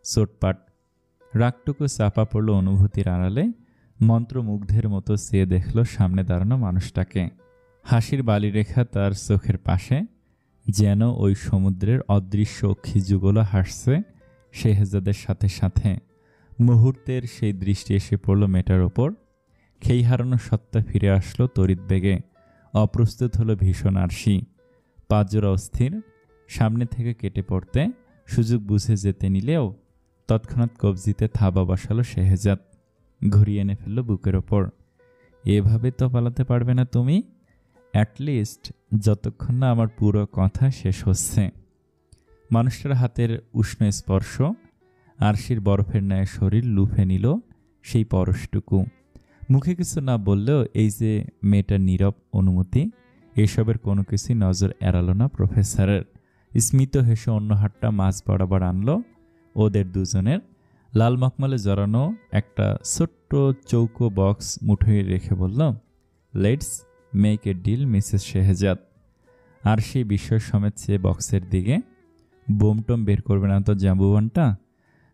চোটপাট। রাগটুকু চাপা পড়ল অনুভূতির আড়ালে। মন্ত্রমুগ্ধের মতো চেয়ে দেখল সামনে দাঁড়ানো মানুষটাকে। হাসির বালিরেখা তার চোখের পাশে, যেন ওই সমুদ্রের অদৃশ্য অক্ষিযুগল হাসছে শেহজাদের সাথে সাথে। মুহূর্তের সেই দৃষ্টি এসে পড়ল মেয়েটার ওপর। খেই হারানো সত্তা ফিরে আসলো তড়িৎ বেগে। অপ্রস্তুত হলো ভীষণ আরশি। পাঁচজোড়া অস্থির সামনে থেকে কেটে পড়তে সুযোগ বুঝে যেতে নিলেও তৎক্ষণাৎ কবজিতে থাবা বসালো শেহজাদ। ঘুরিয়ে এনে ফেলল বুকের ওপর। এভাবে তো পালাতে পারবে না তুমি, অ্যাটলিস্ট যতক্ষণ না আমার পুরো কথা শেষ হচ্ছে। মানুষটার হাতের উষ্ণ স্পর্শ আরশির বরফের ন্যায় শরীর লুফে নিল সেই পরশটুকু। মুখে কিছু না বললেও এই যে মেয়েটার নীরব অনুমতি, এসবের কোনো কিছুই নজর এড়ালো না প্রফেসরের। স্মিত হেসে অন্য হাতটা মাঝ বরাবর আনলো ওদের দুজনের। লাল মখমলে জড়ানো একটা ছোট্ট চৌকো বক্স মুঠোয় রেখে বলল, let's make a deal Mrs Shehzad. আর সেই বিস্ময় সমেত চেয়ে বক্সের দিকে। বোমটম বের করবে না তো জাম্বুবানটা?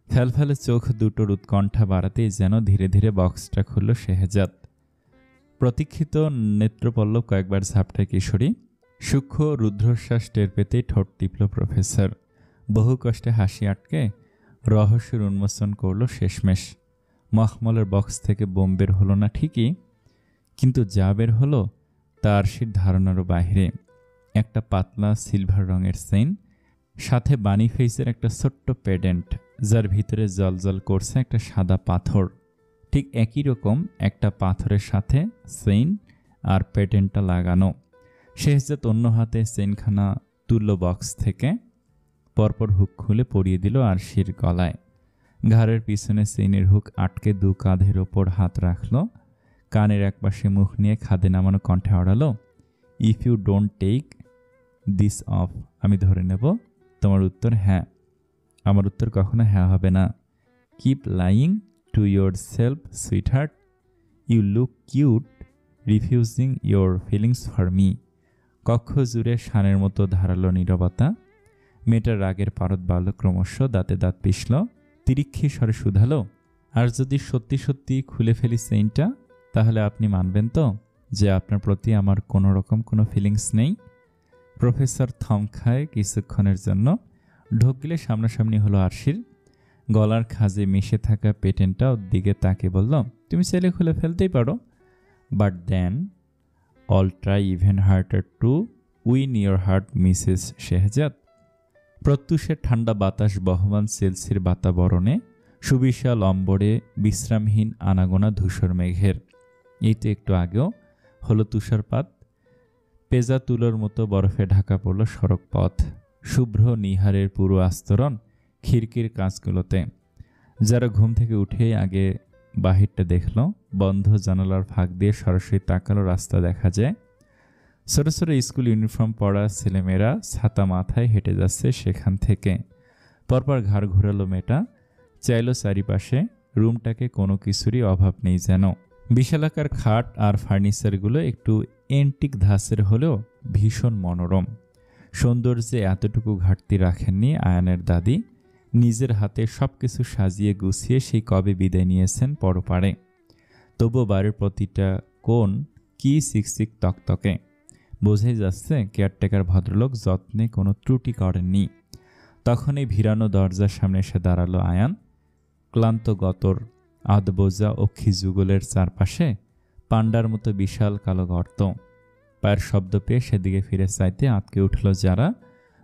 ফ্যালফ্যালে চোখ দুটোর উৎকণ্ঠা বাড়াতেই যেন ধীরে ধীরে বক্সটা খুলল শেহজাদ। প্রতীক্ষিত নেত্রপল্লব কয়েকবার ঝাপটায় কিশোরী। সূক্ষ্ম রুদ্রশ্বাস টের পেতেই ঠোঁট টিপল প্রফেসর। বহু কষ্টে হাসি আটকে রহস্যের উন্মোচন করল শেষমেশ। মখমলের বক্স থেকে বোম বের হলো না ঠিকই, কিন্তু যা বের হলো তা আরশির ধারণারও বাহিরে। একটা পাতলা সিলভার রঙের চেইন, সাথে বানি ফেসের একটা ছোট্ট পেডেন্ট, যার ভিতরে জলজল করছে একটা সাদা পাথর। ঠিক একই রকম একটা পাথরের সাথে চেইন আর পেডেন্টটা লাগানো। শেহজাদ অন্য হাতে চেইনখানা তুলল বক্স থেকে, পরপর হুক খুলে পরিয়ে দিল আরশির গলায়। ঘাড়ের পিছনে চেইনের হুক আটকে দু কাঁধের ওপর হাত রাখল। কানের একপাশে মুখ নিয়ে খাদে নামানো কণ্ঠে আড়ালো, if you don't take this off, আমি ধরে নেব তোমার উত্তর হ্যাঁ। আমার উত্তর কখনো হ্যাঁ হবে না। Keep lying to yourself sweetheart, you look cute refusing your feelings for me. কক্ষ জুড়ে শানের মতো ধারালো নীরবতা। মেয়েটার রাগের পারদ বাড়ল ক্রমশ, দাঁতে দাঁত পিষল, তিরিক্ষি স্বরে শুধালো, আর যদি সত্যি সত্যি খুলে ফেলি চেইনটা, তাহলে আপনি মানবেন তো যে আপনার প্রতি আমার কোনো রকম কোনো ফিলিংস নেই? প্রফেসর থম খায় কিছুক্ষণের জন্য। ঢোক গিলে সামনাসামনি হলো আরশির। গলার খাজে মিশে থাকা পেটেন্টটা ওর দিকে তাকে বলল, তুমি চাইলে খুলে ফেলতেই পারো, but then I'll try even harder to win your heart Mrs Shehzad. প্রত্যুষের ঠান্ডা বাতাস বহমান সেলসির বাতাবরণে, সুবিশাল অম্বরে বিশ্রামহীন আনাগোনা ধূসর মেঘের। এই তো একটু আগেও হলো তুষারপাত। পেজা তুলোর মতো বরফে ঢাকা পড়ল সড়ক পথ। শুভ্র নিহারের পুরো আস্তরণ খিড়কির কাঁচগুলোতে। যারা ঘুম থেকে উঠেই আগে বাহিরটা দেখল, বন্ধ জানালার ফাঁক দিয়ে সরাসরি তাকালো রাস্তা দেখা যায়। ছোট ছোট স্কুল ইউনিফর্ম পরা ছেলেমেয়েরা ছাতা মাথায় হেঁটে যাচ্ছে সেখান থেকে। পরপর ঘাড় ঘুরালো মেয়েটা, চাইল চারিপাশে। রুমটাকে কোনো কিছুরই অভাব নেই যেন। বিশালাকার খাট আর ফার্নিচারগুলো একটু এন্টিক ধাঁচের হলেও ভীষণ মনোরম। সৌন্দর্যে এতটুকু ঘাটতি রাখেননি আয়ানের দাদি। নিজের হাতে সব কিছু সাজিয়ে গুছিয়ে সেই কবে বিদায় নিয়েছেন পরপারে। তবুও বাড়ির প্রতিটা কোণ কি সিকসিক তকতকে। বোঝাই যাচ্ছে কেয়ারটেকার ভদ্রলোক যত্নে কোনো ত্রুটি করেননি। তখনই ভিড়ানো দরজার সামনে এসে দাঁড়ালো আয়ান। ক্লান্ত গতর, আধবোজা অক্ষি যুগলের চারপাশে পান্ডার মতো বিশাল কালো গর্ত। পায়ের শব্দ পেয়ে সেদিকে ফিরে চাইতে আটকে উঠল যারা।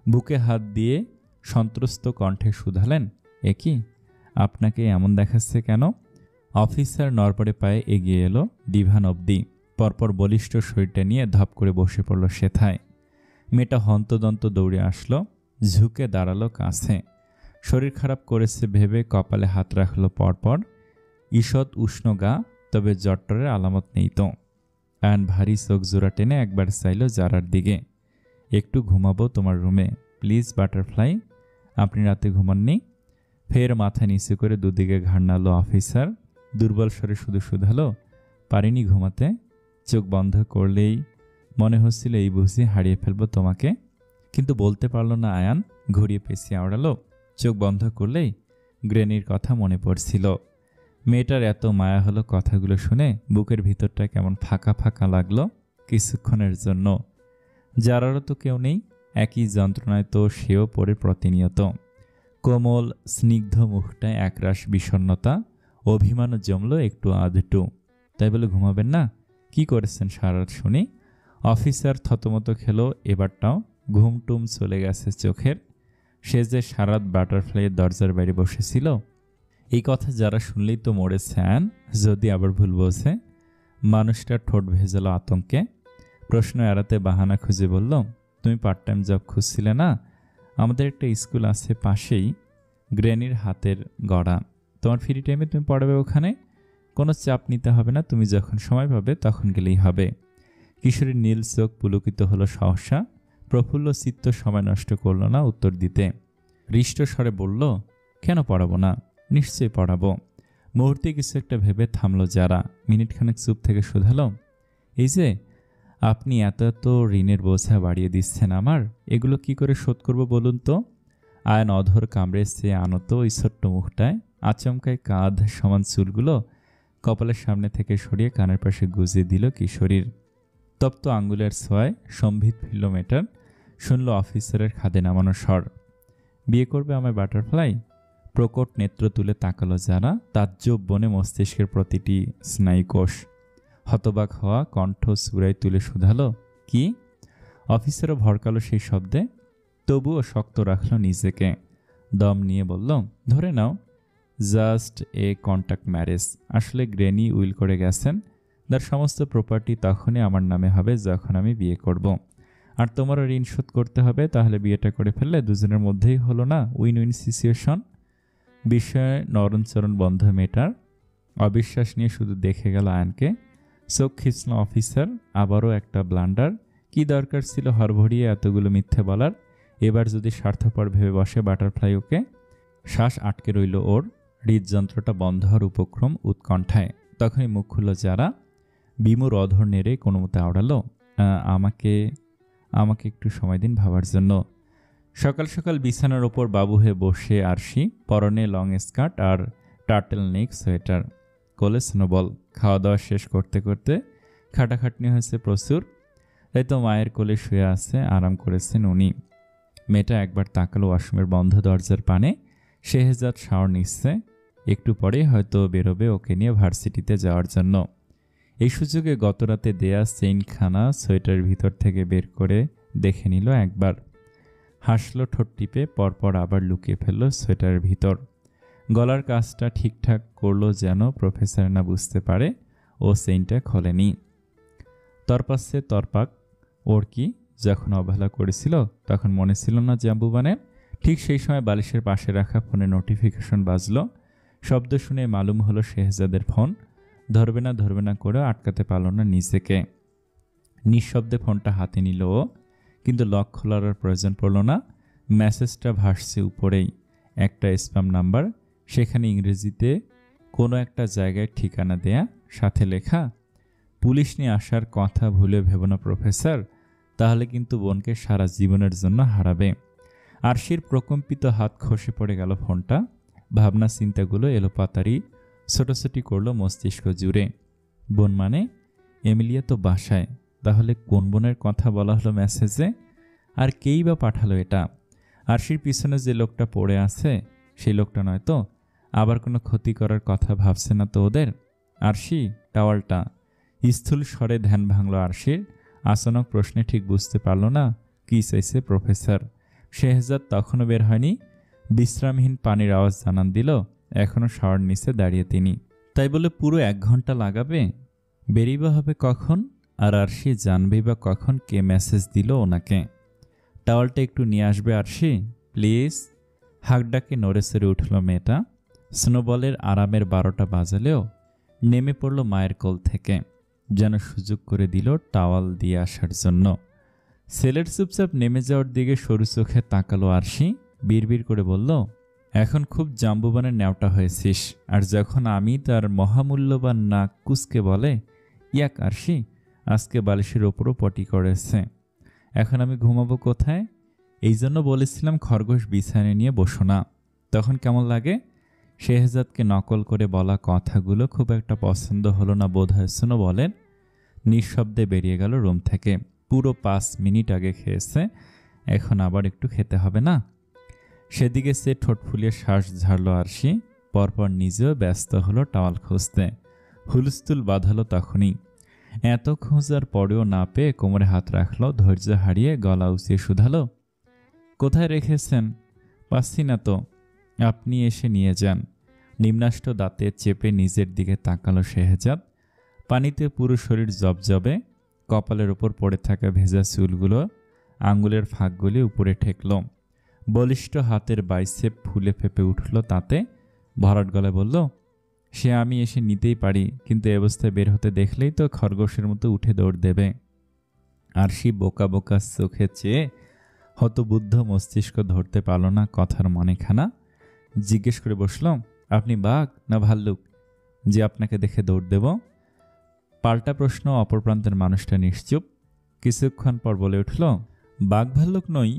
বুকে হাত দিয়ে সন্ত্রস্ত কণ্ঠে শুধালেন, এ কি, আপনাকে এমন দেখাচ্ছে কেন? অফিসার নড়বড়ে পায়ে এগিয়ে এলো ডিভান অবধি। পরপর বলিষ্ঠ শরীরটা নিয়ে ধপ করে বসে পড়ল সেথায়। মেয়েটা হন্তদন্ত দৌড়ে আসলো, ঝুঁকে দাঁড়ালো কাছে। শরীর খারাপ করেছে ভেবে কপালে হাত রাখলো পরপর। ঈষৎ উষ্ণ গা, তবে জ্বরটরের আলামত নেই তো। আয়ন ভারী চোখ জোড়া টেনে একবার চাইল জারার দিকে। একটু ঘুমাবো তোমার রুমে প্লিজ বাটারফ্লাই, আপনি রাতে ঘুমাননি? ফের মাথা নিচু করে দুদিকে ঘাড় নাড়ল অফিসার। দুর্বল স্বরে শুধু শুধালো, পারিনি ঘুমাতে? চোখ বন্ধ করলেই মনে হচ্ছিল এই বুঝি হারিয়ে ফেলবো তোমাকে। কিন্তু বলতে পারল না আয়ান। ঘুরিয়ে পেঁচিয়ে আওড়ালো, চোখ বন্ধ করলেই গ্রেনির কথা মনে পড়ছিল। মেয়েটার এত মায়া হলো কথাগুলো শুনে। বুকের ভিতরটা কেমন ফাঁকা ফাঁকা লাগলো কিছুক্ষণের জন্য। যারারও তো কেউ নেই, একই যন্ত্রণায় তো সেও পড়ে প্রতিনিয়ত। কোমল স্নিগ্ধ মুখটায় একরাশ বিষণ্ণতা, অভিমানও জমল একটু আধটু। তাই বলে ঘুমাবেন না? কি করেছেন সারা রাত শুনি? অফিসার থতমত খেলো, এবারটাও ঘুমটুম চলে গেছে চোখের। সে যে সারাত বাটারফ্লাইয়ের দরজার বাইরে বসেছিল। এই কথা যারা শুনলেই তো মরেছেন, যদি আবার ভুল বোঝে। মানুষটার ঠোঁট ভেজালো আতঙ্কে। প্রশ্ন এড়াতে বাহানা খুঁজে বলল, তুমি পার্ট টাইম জব খুঁজছিলে না? আমাদের একটা স্কুল আছে পাশেই, গ্র্যানির হাতের গড়া। তোমার ফ্রি টাইমে তুমি পড়াবে ওখানে। কোনো চাপ নিতে হবে না, তুমি যখন সময় পাবে তখন গেলেই হবে। কিশোরীর নীল চোখ পুলকিত হলো সহসা। প্রফুল্ল চিত্ত সময় নষ্ট করল না উত্তর দিতে। হৃষ্ট স্বরে বলল, কেন পড়াবো না? নিশ্চয়ই পড়াবো। মুহূর্তে কিছু একটা ভেবে থামলো যারা। মিনিটখানেক চুপ থেকে শুধালো, এই যে আপনি এত এত ঋণের বোঝা বাড়িয়ে দিচ্ছেন আমার, এগুলো কি করে শোধ করবো বলুন তো? আয়ন অধর কামড়ে চেয়ে আনত ওই ছোট্ট মুখটায়। আচমকায় কাঁধ সমান চুলগুলো কপালের সামনে থেকে সরিয়ে কানের পাশে গুজিয়ে দিল কিশোরীর। তপ্ত আঙ্গুলের ছোঁয়ায় সম্ভিত ফিরল মেটার। শুনল অফিসারের খাদে নামানো স্বর, বিয়ে করবে আমায় বাটারফ্লাই? প্রকট নেত্র তুলে তাকালো যারা। তাজ্জব বনে মস্তিষ্কের প্রতিটি স্নায়ুকোষ। হতবাক হওয়া কণ্ঠ সুরাই তুলে শুধালো, কি? অফিসারও ভরকালো সেই শব্দে, তবুও শক্ত রাখল নিজেকে। দম নিয়ে বলল, ধরে নাও জাস্ট এ কন্ট্যাক্ট ম্যারেজ। আসলে গ্র্যানি উইল করে গেছেন, তার সমস্ত প্রপার্টি তখনই আমার নামে হবে যখন আমি বিয়ে করব। আর তোমারও ঋণ শোধ করতে হবে, তাহলে বিয়েটা করে ফেললে দুজনের মধ্যেই হলো না উইন উইন সিচুয়েশন। বিষয়ে নরণচরণ বন্ধ মেটার। অবিশ্বাস নিয়ে শুধু দেখে গেল আয়নকে। চোখ খিঁচল অফিসার। আবারও একটা ব্লান্ডার। কি দরকার ছিল হরভরিয়ে এতগুলো মিথ্যে বলার? এবার যদি স্বার্থপর ভেবে বসে বাটারফ্লাই ওকে। শ্বাস আটকে রইল ওর। হৃদযন্ত্রটা বন্ধ হওয়ার উপক্রম উৎকণ্ঠায়। তখনই মুখ খুলল যারা। বিমুর অধর নেড়ে কোনো মতে আওড়ালো, আমাকে আমাকে একটু সময় দিন ভাবার জন্য। সকাল সকাল বিছানার ওপর বাবু হয়ে বসে আরশি, পরনে লং স্কার্ট আর টার্টেল নেক সোয়েটার। কোলে স্নোবল। খাওয়া দাওয়া শেষ করতে করতে খাটাখাটনি হয়েছে প্রচুর, তাই তো মায়ের কোলে শুয়ে আছে, আরাম করেছেন উনি। মেয়েটা একবার তাকালো ওয়াশরুমের বন্ধ দরজার পানে। শেহজাদ শাওয়ার নিচ্ছে, একটু পরে হয়তো বেরোবে ওকে নিয়ে ভার্সিটিতে যাওয়ার জন্য। এই সুযোগে গতরাতে দেয়া চেইনখানা সোয়েটারের ভিতর থেকে বের করে দেখে নিল একবার। হাসলো ঠোঁট টিপে, পরপর আবার লুকিয়ে ফেলল সোয়েটারের ভিতর। গলার কাজটা ঠিকঠাক করলো যেন প্রফেসর না বুঝতে পারে ও চেইনটা খোলেনি। তরপাচ্ছে তরপাক। ওর কি, যখন অবহেলা করেছিল তখন মনে ছিল না জাম্বুবানের? ঠিক সেই সময় বালিশের পাশে রাখা ফোনে নোটিফিকেশন বাজলো। শব্দ শুনে মালুম হলো শেহজাদের ফোন। ধরবে না করেও আটকাতে পারল না নিজেকে। নিঃশব্দে ফোনটা হাতে নিল ও, কিন্তু লক খোলার প্রয়োজন পড়ল না। মেসেজটা ভাসছে উপরেই। একটা স্প্যাম নাম্বার, সেখানে ইংরেজিতে কোনো একটা জায়গায় ঠিকানা দেয়া, সাথে লেখা, পুলিশ নিয়ে আসার কথা ভুলে ভেব না প্রফেসর, তাহলে কিন্তু বোনকে সারা জীবনের জন্য হারাবে। আরশির প্রকম্পিত হাত খসে পড়ে গেল ফোনটা। ভাবনা চিন্তাগুলো এলোপাতারি ছোটাছুটি করলো মস্তিষ্ক জুড়ে। বোন মানে? এমিলিয়া তো বাসায়, তাহলে কোন বোনের কথা বলা হলো মেসেজে? আর কেই বা পাঠালো এটা? আরশির পিছনে যে লোকটা পড়ে আছে সেই লোকটা নয় তো? আবার কোনো ক্ষতি করার কথা ভাবছে না তো ওদের? আরশি, টাওয়ালটা। স্থূল স্বরে ধ্যান ভাঙল আরশির। আচানক প্রশ্নে ঠিক বুঝতে পারল না কি চাইছে প্রফেসর। শেহজাদ তখনও বের হয়নি। বিশ্রামহীন পানির আওয়াজ জানান দিল এখনও শাওয়ার নিচে দাঁড়িয়ে তিনি। তাই বলে পুরো 1 ঘন্টা লাগাবে? বেরিয়ে হবে কখন? আর আরশি জানবেই বা কখন কে মেসেজ দিল ওনাকে? টাওয়ালটা একটু নিয়ে আসবে আরশি, প্লিজ। হাঁক ডাকে নড়ে চড়ে উঠল মেয়েটা। স্নোবলের আরামের 12টা বাজালেও নেমে পড়ল মায়ের কোল থেকে, যেন সুযোগ করে দিল টাওয়াল দিয়ে আসার জন্য। ছেলের চুপচাপ নেমে যাওয়ার দিকে সরু চোখে তাকালো আরশি। বিড়বিড় করে বলল, এখন খুব জাম্বুবানের ন্যাওটা হয়েছিস। আর যখন আমি তার মহামূল্যবান নাক কুচকে বলে, ইয়াক আরশি, আজকে বালিশের ওপরও পটি করেছে, এখন আমি ঘুমাবো কোথায়? এই জন্য বলেছিলাম খরগোশ বিছানে নিয়ে বসো না। তখন কেমন লাগে? শেহজাদকে নকল করে বলা কথাগুলো খুব একটা পছন্দ হলো না বোধহয় স্নোবলের। নিঃশব্দে বেরিয়ে গেল রুম থেকে। পুরো 5 মিনিট আগে খেয়েছে, এখন আবার একটু খেতে হবে না? সেদিকে সে ঠোঁট ফুলিয়ে শ্বাস ঝাড়ল আরশি। পরপর নিজেও ব্যস্ত হলো টাওয়াল খুঁজতে। হুলস্থুল বাঁধালো তখনই। এত খোঁজার পরেও না পেয়ে কোমরে হাত রাখলো, ধৈর্য হারিয়ে গলা উঁচিয়ে শুধালো, কোথায় রেখেছেন? পাচ্ছি না তো। আপনি এসে নিয়ে যান। নিম্নাষ্ট দাঁতে চেপে নিজের দিকে তাকালো শেহজাদ। পানিতে পুরো শরীর জবজবে, কপালের ওপর পড়ে থাকা ভেজা চুলগুলো আঙ্গুলের ফাঁকগুলি উপরে ঠেকল। বলিষ্ঠ হাতের বাইসেপ ফুলে ফেপে উঠল তাতে। ভরাট গলায় বলল, সে আমি এসে নিতেই পারি, কিন্তু এ অবস্থায় বের হতে দেখলেই তো খরগোশের মতো উঠে দৌড় দেবে। আরশি বোকা বোকা চোখে চেয়ে হতবুদ্ধ মস্তিষ্ক ধরতে পারল না কথার মনেখানা। জিজ্ঞেস করে বসল, আপনি বাঘ না ভাল্লুক যে আপনাকে দেখে দৌড় দেব? পাল্টা প্রশ্ন। অপর প্রান্তের মানুষটা নিশ্চুপ। কিছুক্ষণ পর বলে উঠল, বাঘ ভাল্লুক নই,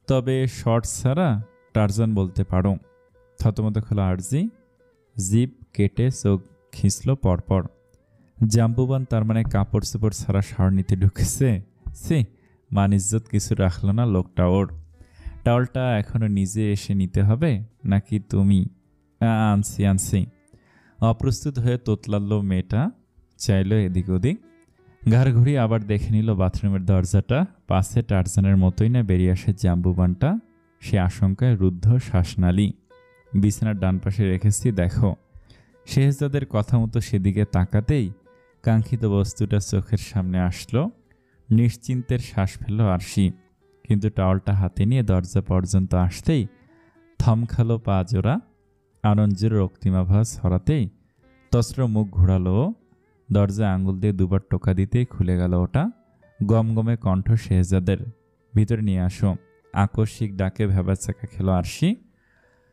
তবে শর্ট ছাড়া টারজান বলতে পারো। থতমত খোলা আরজি জিভ কেটে চোখ খিঁচল পরপর। জাম্বুবান তার মানে কাপড় চোপড় ছাড়া সার নিতে ঢুকেছে? সে মান ইজ্জত কিছু রাখলো না লোকটা ওর। টাওয়ালটা এখনো নিজে এসে নিতে হবে নাকি তুমি? আনছি আনছি। অপ্রস্তুত হয়ে তোতলালো মেয়েটা, চাইল এদিক ওদিক। ঘাড় ঘুরিয়ে আবার দেখে নিল বাথরুমের দরজাটা। পাশে টারজানের মতোই না বেরিয়ে আসে জাম্বুবানটা। সে আশঙ্কায় রুদ্ধ শ্বাসনালী। বিছানার ডান পাশে রেখেছি, দেখো। শেহজাদের কথা মতো সেদিকে তাকাতেই কাঙ্ক্ষিত বস্তুটা চোখের সামনে আসলো। নিশ্চিন্তের শ্বাস ফেলল আরশি, কিন্তু টাওয়ালটা হাতে নিয়ে দরজা পর্যন্ত আসতেই থমখালো পা জোড়া। আনন্দের রক্তিমাভাস হরাতেই তস্র মুখ ঘোরালো। দরজায় আঙুল দিয়ে দুবার টোকা দিতেই খুলে গেল ওটা। গমগমে কণ্ঠ শেহজাদের, ভিতরে নিয়ে আসো। আকস্মিক ডাকে ভেবাচাকা খেল আরশি।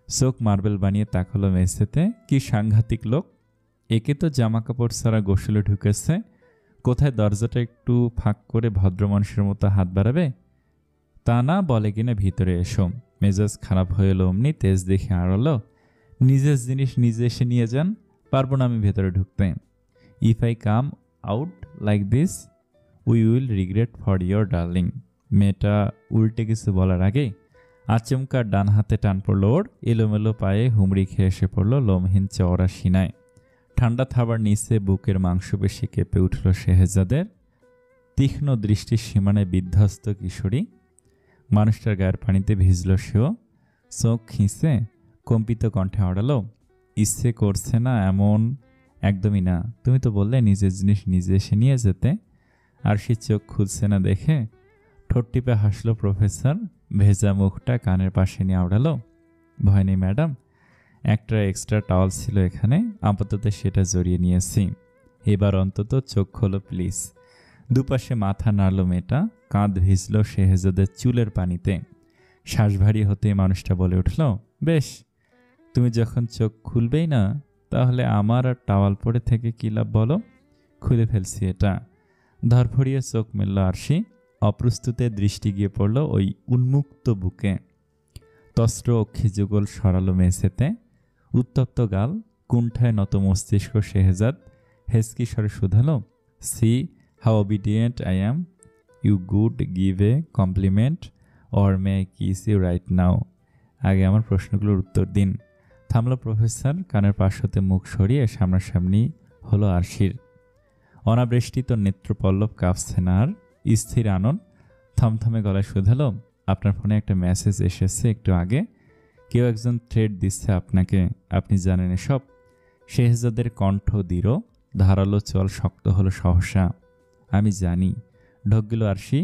চোখ মার্বেল বানিয়ে তাকালো মেঝেতে। কি সাংঘাতিক লোক! একে তো জামা কাপড় ছাড়া গোসলে ঢুকেছে, কোথায় দরজাটা একটু ফাঁক করে ভদ্র মানুষের মতো হাত বাড়াবে? তা না, বলে কিনা ভিতরে এসো। মেজাজ খারাপ হয়ে এলো অমনি, তেজ দেখে আড়ালো, নিজের জিনিস নিজে এসে নিয়ে যান, পারবো না আমি ভেতরে ঢুকতে। If I come out like this we will regret for your darling. মেয়েটা উল্টে কিছু বলার আগেই আচমকা ডান হাতে টান পড়লো ওর। এলোমেলো পায়ে হুমড়ি খেয়ে এসে পড়লো লোমহীন চওড়া সিনায়। ঠান্ডা থাবার নিচে বুকের মাংসপেশি কেঁপে উঠল শেহজাদের। তীক্ষ্ণ দৃষ্টির সীমানায় বিধ্বস্ত কিশোরী। মানুষটার গায়ের পানিতে ভিজল সেও। চোখ খিঁচে কম্পিত কণ্ঠে আড়ালো, ইচ্ছে করছে না এমন? একদমই না। তুমি তো বললে নিজের জিনিস নিজে এসে নিয়ে যেতে। আর সে চোখ খুলছে না দেখে ঠোঁট টিপে হাসলো প্রফেসর। ভেজা মুখটা কানের পাশে নিয়ে আওড়ালো, ভয় নেই ম্যাডাম, একটা এক্সট্রা টাওয়াল ছিল এখানে, আপাতত সেটা জড়িয়ে নিয়েছি। এবার অন্তত চোখ খোলো প্লিজ। দুপাশে মাথা নাড়ল মেয়েটা। কাঁধ ভিজল শেহজাদের চুলের পানিতে। শ্বাস ভারী হতে মানুষটা বলে উঠল, বেশ, তুমি যখন চোখ খুলবেই না, তাহলে আমার আর টাওয়াল পরে থেকে কী লাভ বলো? খুলে ফেলছি এটা। ধরফড়িয়ে চোখ মেলল আরশি। অপ্রস্তুতে দৃষ্টি গিয়ে পড়ল ওই উন্মুক্ত বুকে। তস্র অক্ষি যুগল সরালো মেঝেতে। উত্তপ্ত গাল, কুণ্ঠায় নত মস্তিষ্ক। শেহজাদ হেসকি স্বরে শুধালো, see how obedient I am. You could give a compliment or may I kiss you right now? আগে আমার প্রশ্নগুলোর উত্তর দিন। থামল প্রফেসর। কানের পাশ হতে মুখ সরিয়ে সামনাসামনি হলো আরশির। অনাবৃষ্টিত নেত্রপল্লব কাঁপছে না আর। স্থির আনন থমথমে গলায় শুধালো, আপনার ফোনে একটা মেসেজ এসেছে একটু আগে। কেউ একজন থ্রেড দিচ্ছে আপনাকে, আপনি জানেন এসব? শেহজাদের কণ্ঠ দৃঢ়, ধারালো চল শক্ত হলো সহসা। আমি জানি। ঢোক গেল আরশি।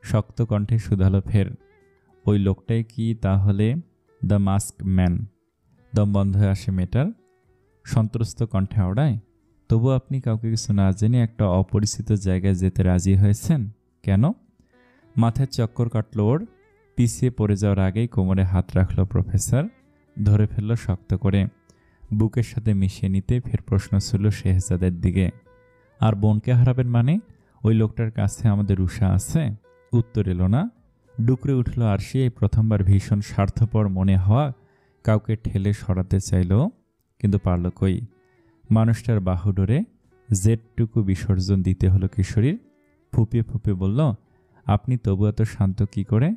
শক্ত কণ্ঠে শুধালো ফের, ওই লোকটাই কি তাহলে দ্য মাস্ক ম্যান? দম বন্ধ হয়ে আসে মেয়েটার। সন্ত্রস্ত কণ্ঠে আওড়ায়, তবু আপনি কাউকে কিছু না জেনে একটা অপরিচিত জায়গায় যেতে রাজি হয়েছেন কেন? মাথায় চক্কর কাটল ওর। পিছিয়ে পড়ে যাওয়ার আগেই কোমরে হাত রাখল প্রফেসর। ধরে ফেলল শক্ত করে। বুকের সাথে মিশিয়ে নিতে ফের প্রশ্ন ছিল শেহজাদের দিকে, আর বোনকে হারাবেন মানে? ওই লোকটার কাছে আমাদের উষা আছে? উত্তর এলো না। ডুকরে উঠল আরশি। এই প্রথমবার ভীষণ স্বার্থপর মনে হওয়া কাউকে ঠেলে সরাতে চাইল, কিন্তু পারল কই। মানুষটার বাহুডোরে জেটটুকু বিসর্জন দিতে হলো কিশোরীর। ফুপিয়ে ফুপিয়ে বলল, আপনি তবু এত শান্ত কি করে?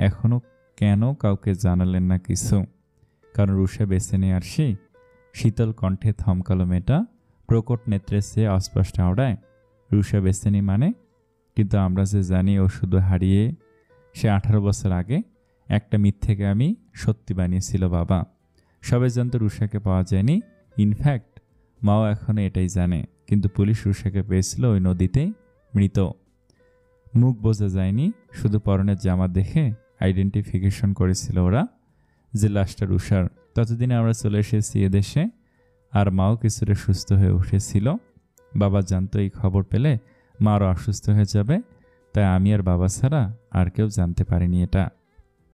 এখনো কেন কাউকে জানালেন না কিছু? কারণ রুষা বেছে নেই আরশি। শীতল কণ্ঠে থমকালো মেয়েটা। প্রকট নেত্রের চেয়ে অস্পষ্ট আওড়ায় রুষা বেসেনি মানে। কিন্তু আমরা যে জানি ও শুধু হারিয়ে সে 18 বছর আগে একটা মিথ্যেকে আমি সত্যি বানিয়েছিল বাবা। সবাই জানতো রুষাকে পাওয়া যায়নি, ইনফ্যাক্ট মাও এখনো এটাই জানে। কিন্তু পুলিশ রুষাকে পেয়েছিল ওই নদীতেই মৃত। মুখ বোঝা যায়নি, শুধু পরনের জামা দেখে আইডেন্টিফিকেশন করেছিল ওরা যে লাশটা রুষার। ততদিনে আমরা চলে এসেছি এদেশে, আর মাও কিছুটা সুস্থ হয়ে উঠেছিল। বাবা জানতো এই খবর পেলে মা আরও অসুস্থ হয়ে যাবে, তাই আমি আর বাবা ছাড়া আর কেউ জানতে পারিনি এটা।